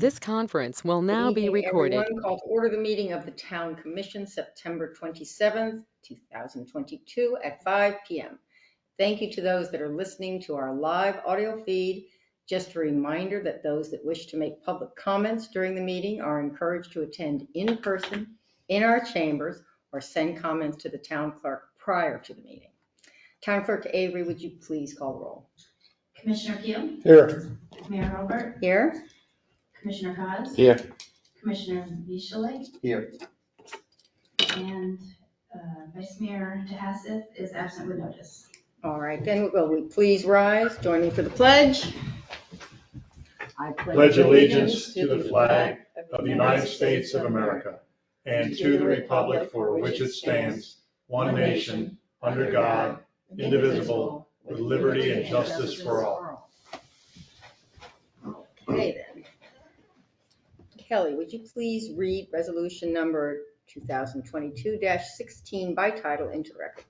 This conference will Good now be evening, recorded. everyone. Call to order the meeting of the Town Commission, September 27th, 2022 at 5 p.m. Thank you to those that are listening to our live audio feed. Just a reminder that those that wish to make public comments during the meeting are encouraged to attend in person in our chambers or send comments to the town clerk prior to the meeting. Town Clerk Avery, would you please call the roll? Commissioner Pugh? Here. Mayor Albert? Here. Commissioner Haas? Here. Commissioner Vichle? Here. And Vice Mayor DeHassett is absent with notice. All right, then will we please rise, join me for the pledge? I Pledge allegiance to the flag of the United States of America and to the republic for which it stands, one nation, under God, indivisible, with liberty and justice for all. Okay then. Kelly, would you please read resolution number 2022-16 by title into record?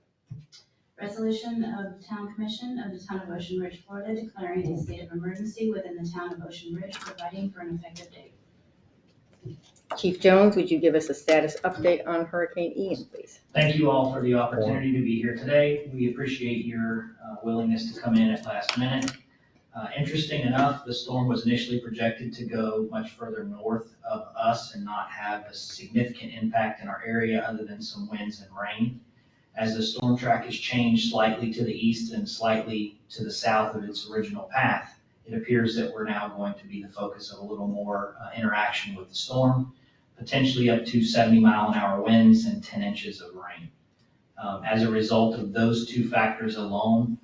Resolution of the Town Commission of the Town of Ocean Ridge, Florida, declaring a state of emergency within the Town of Ocean Ridge, providing for an effective date. Chief Jones, would you give us a status update on Hurricane Ian, please? Thank you all for the opportunity to be here today. We appreciate your willingness to come in at last minute. Interesting enough, the storm was initially projected to go much further north of us and not have a significant impact in our area other than some winds and rain. As the storm track has changed slightly to the east and slightly to the south of its original path, it appears that we're now going to be the focus of a little more interaction with the storm, potentially up to 70-mile-an-hour winds and 10 inches of rain. As a result of those two factors alone,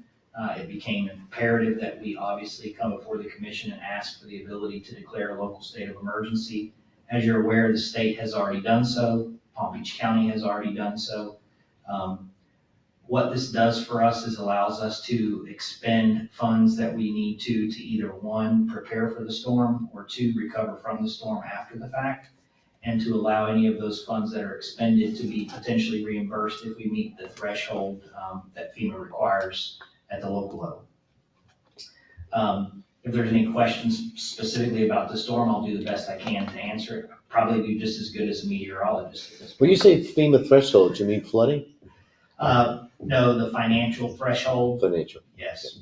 it became imperative that we obviously come before the commission and ask for the ability to declare a local state of emergency. As you're aware, the state has already done so. Palm Beach County has already done so. What this does for us is allows us to expend funds that we need to either one, prepare for the storm, or two, recover from the storm after the fact, and to allow any of those funds that are expended to be potentially reimbursed if we meet the threshold that FEMA requires at the local level. If there's any questions specifically about the storm, I'll do the best I can to answer it. Probably do just as good as a meteorologist at this point. When you say FEMA threshold, you mean flooding? No, the financial threshold. Financial. Yes.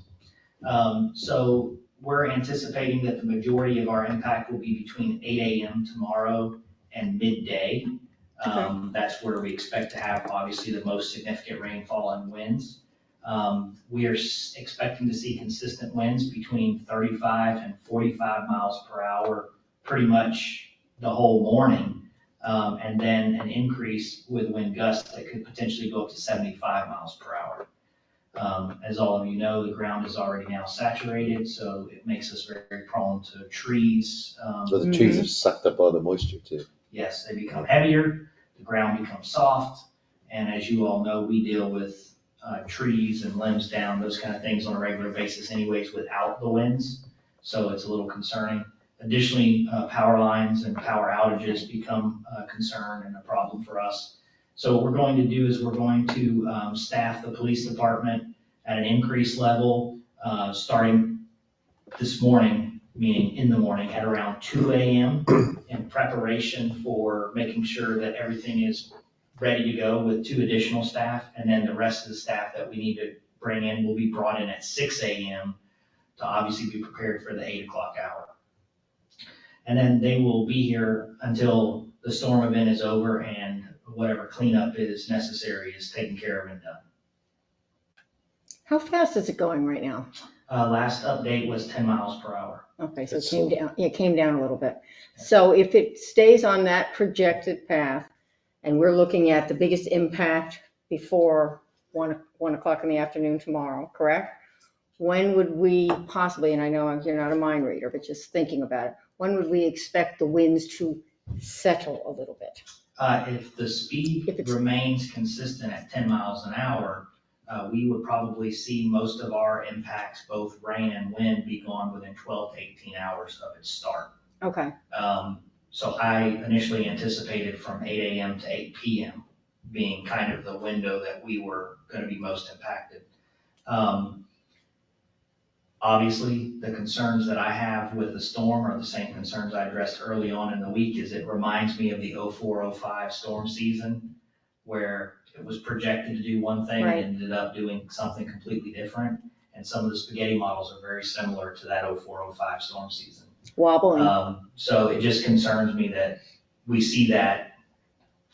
So we're anticipating that the majority of our impact will be between 8 a.m. tomorrow and midday. That's where we expect to have obviously the most significant rainfall and winds. We are expecting to see consistent winds between 35 and 45 miles per hour pretty much the whole morning. And then an increase with wind gusts that could potentially go up to 75 miles per hour. As all of you know, the ground is already now saturated, so it makes us very, very prone to trees. So the trees have sucked up all the moisture too. Yes, they become heavier, the ground becomes soft, and as you all know, we deal with trees and limbs down, those kind of things on a regular basis anyways without the winds, so it's a little concerning. Additionally, power lines and power outages become a concern and a problem for us. So what we're going to do is we're going to staff the police department at an increased level starting this morning, meaning in the morning at around 2 a.m. in preparation for making sure that everything is ready to go with 2 additional staff, and then the rest of the staff that we need to bring in will be brought in at 6 a.m. to obviously be prepared for the 8 o'clock hour. And then they will be here until the storm event is over and whatever cleanup is necessary is taken care of and done. How fast is it going right now? Last update was 10 miles per hour. Okay, so it came down a little bit. So if it stays on that projected path, and we're looking at the biggest impact before 1 o'clock in the afternoon tomorrow, correct? When would we possibly, and I know you're not a mind reader, but just thinking about it, when would we expect the winds to settle a little bit? If the speed remains consistent at 10 miles an hour, we would probably see most of our impacts, both rain and wind, be gone within 12 to 18 hours of its start. Okay. So I initially anticipated from 8 a.m. to 8 p.m. being kind of the window that we were going to be most impacted. Obviously, the concerns that I have with the storm are the same concerns I addressed early on in the week, is it reminds me of the 04-05 storm season, where it was projected to do one thing Right. and ended up doing something completely different. And some of the spaghetti models are very similar to that 04-05 storm season. Wobbling. So it just concerns me that we see that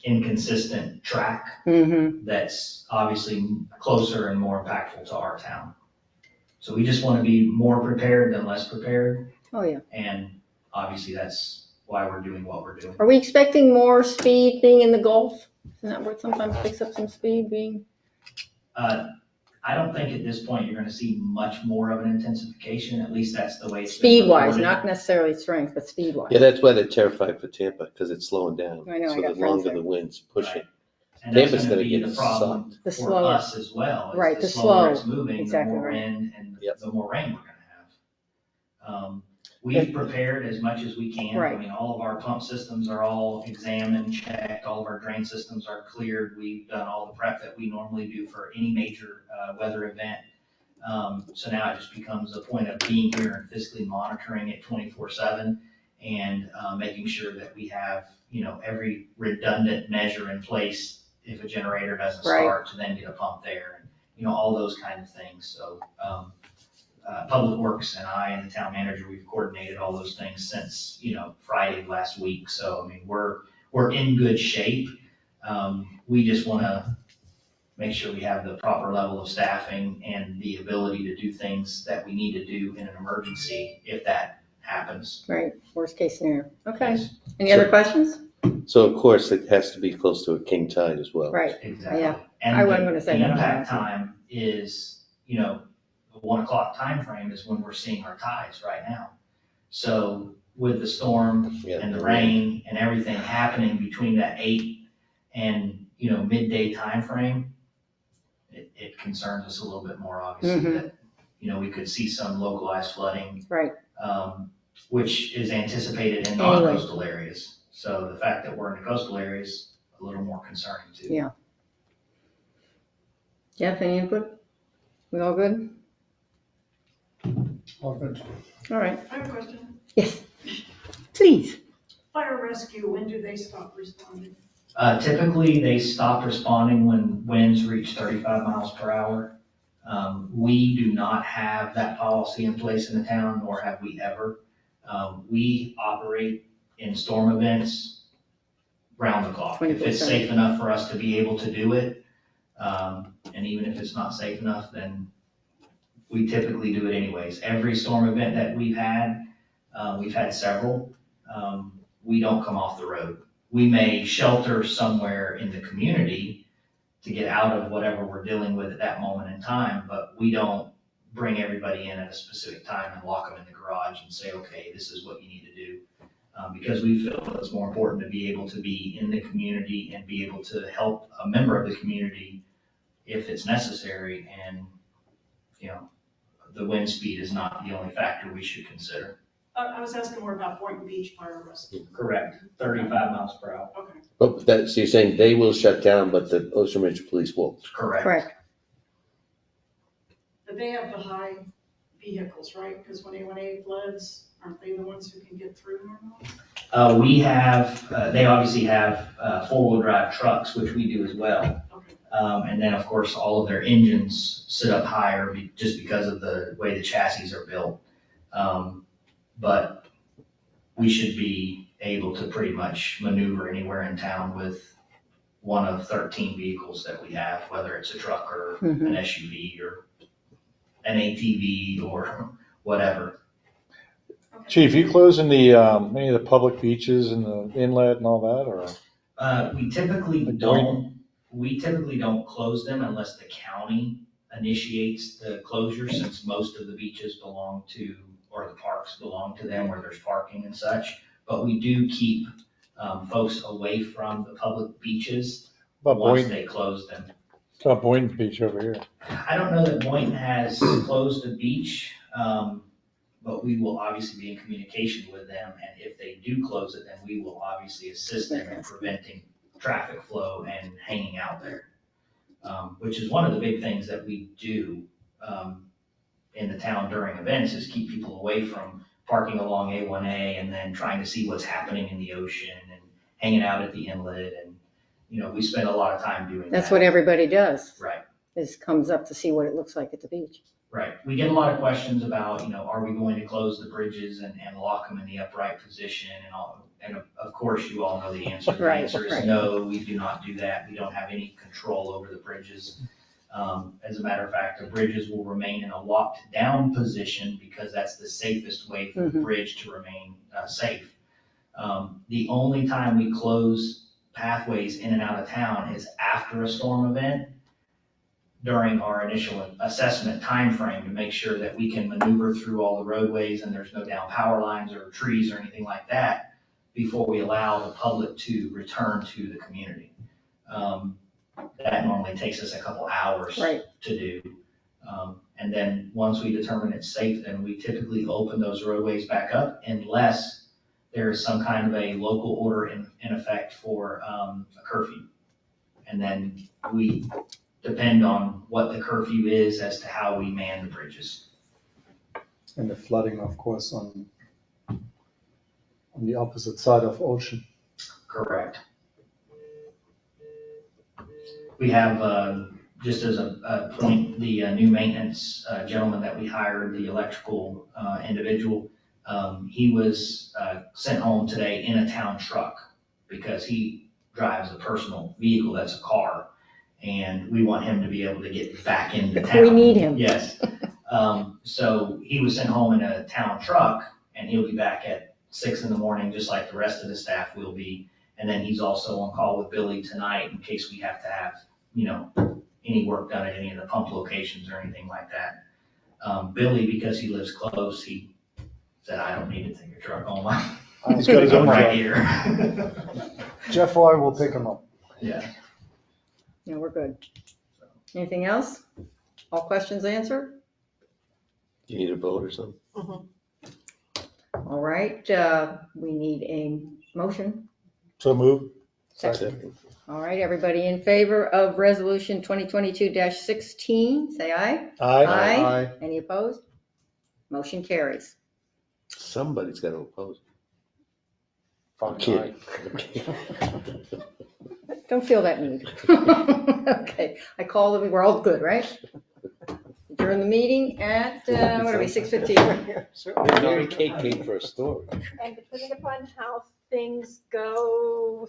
inconsistent track Mm-hmm. that's obviously closer and more impactful to our town. So we just want to be more prepared than less prepared, Oh, yeah. and obviously that's why we're doing what we're doing. Are we expecting more speed being in the Gulf? Isn't that where it sometimes picks up some speed being? I don't think at this point you're going to see much more of an intensification, at least that's the way it's been Speed-wise, reported. not necessarily strength, but speed-wise. Yeah, that's why they're terrified for Tampa, because it's slowing down. I know, I So got the friends longer there. the winds push it. And that's Tampa's going to gonna be get the problem The for slower. us as well. is Right, the the slower slow. it's moving, the Exactly more right. wind and Yep. the more rain we're going to have. We've prepared as much as we can. Right. I mean, all of our pump systems are all examined, checked, all of our drain systems are cleared. We've done all the prep that we normally do for any major weather event. So now it just becomes a point of being here and physically monitoring it 24/7 and making sure that we have, every redundant measure in place if a generator doesn't Right. start, to then get a pump there, and, all those kind of things. So Public Works and I and the town manager, we've coordinated all those things since, Friday of last week. So, I mean, we're in good shape. We just want to make sure we have the proper level of staffing and the ability to do things that we need to do in an emergency if that happens. Right, worst case scenario. Okay. Yes. Any other questions? So of course, it has to be close to a king tide as well. Right. Exactly. Yeah. And I wasn't gonna say the that. impact time is, the 1 o'clock time frame is when we're seeing our tides right now. So with the storm Yeah. and the rain and everything happening between that 8 and, midday time frame, it concerns us a little bit more, obviously, Mhm. that, we could see some localized flooding, Right. which is anticipated in Anyway. non-coastal areas. So the fact that we're in the coastal areas, a little more concerning too. Yeah. Jeff, any input? We all good? All right. I have a question. Yes. Please. Fire rescue, when do they stop responding? Typically, they stop responding when winds reach 35 miles per hour. We do not have that policy in place in the town, nor have we ever. We operate in storm events round the clock. If it's 24/7. safe enough for us to be able to do it, and even if it's not safe enough, then we typically do it anyways. Every storm event that we've had several, we don't come off the road. We may shelter somewhere in the community to get out of whatever we're dealing with at that moment in time, but we don't bring everybody in at a specific time and lock them in the garage and say, okay, this is what you need to do. Because we feel it's more important to be able to be in the community and be able to help a member of the community if it's necessary. And, the wind speed is not the only factor we should consider. I was asking more about Boynton Beach fire rescue. Correct, 35 miles per hour. Okay. But that's, you're saying they will shut down, but the Ocean Ridge Police won't. Correct. Correct. But they have the high vehicles, right? Because when A floods, aren't they the ones who can get through normally? We have, they obviously have four-wheel drive trucks, which we do as well. Okay. And then, of course, all of their engines sit up higher just because of the way the chassis are built. But we should be able to pretty much maneuver anywhere in town with one of 13 vehicles that we have, whether it's a truck or Mhm. an SUV or an ATV or whatever. Okay. Chief, you closing the, any of the public beaches and the inlet and all that, or? We typically Like don't close them unless the county initiates the closure, since most of the beaches belong to, or the parks belong to them where there's parking and such. But we do keep folks away from the public beaches About once Boynton, they close them. about Boynton Beach over here. I don't know that Boynton has closed a beach, but we will obviously be in communication with them. And if they do close it, then we will obviously assist them in preventing traffic flow and hanging out there. Which is one of the big things that we do. in the town during events is keep people away from parking along A1A and then trying to see what's happening in the ocean and hanging out at the inlet. And, we spend a lot of time doing that. That's what everybody does, Right. is comes up to see what it looks like at the beach. Right. We get a lot of questions about, are we going to close the bridges and lock them in the upright position and all? And of course, you all know the answer. The Right, answer is right. no, we do not do that. We don't have any control over the bridges. As a matter of fact, the bridges will remain in a locked down position because that's the safest way for the bridge to remain safe. The only time we close pathways in and out of town is after a storm event, during our initial assessment timeframe, to make sure that we can maneuver through all the roadways and there's no down power lines or trees or anything like that before we allow the public to return to the community. That normally takes us a couple hours Right. to do. And then once we determine it's safe, then we typically open those roadways back up unless there is some kind of a local order in effect for a curfew. And then we depend on what the curfew is as to how we man the bridges. And the flooding, of course, on the opposite side of ocean. Correct. We have, just as a point, the new maintenance gentleman that we hired, the electrical individual, he was sent home today in a town truck because he drives a personal vehicle that's a car. And we want him to be able to get back into town. We need him. Yes. So he was sent home in a town truck and he'll be back at 6 a.m, just like the rest of the staff will be. And then he's also on call with Billy tonight in case we have to have, any work done at any of the pump locations or anything like that. Billy, because he lives close, he said, I don't need to take a truck home. He's got his own I'm right truck. here. Jeff or I will pick him up. Yeah. Yeah, we're good. Anything else? All questions answered? You need a vote or something? All right, we need a motion. So move. Second. All right, everybody in favor of resolution 2022-16, say aye. Aye. Any opposed? Motion carries. Somebody's got to oppose. Fine, I'm kidding. Don't feel that need. Okay, I call them, we're all good, right? During the meeting at, what are we, 6:15? Mary Kate came for a story. And depending upon how things go,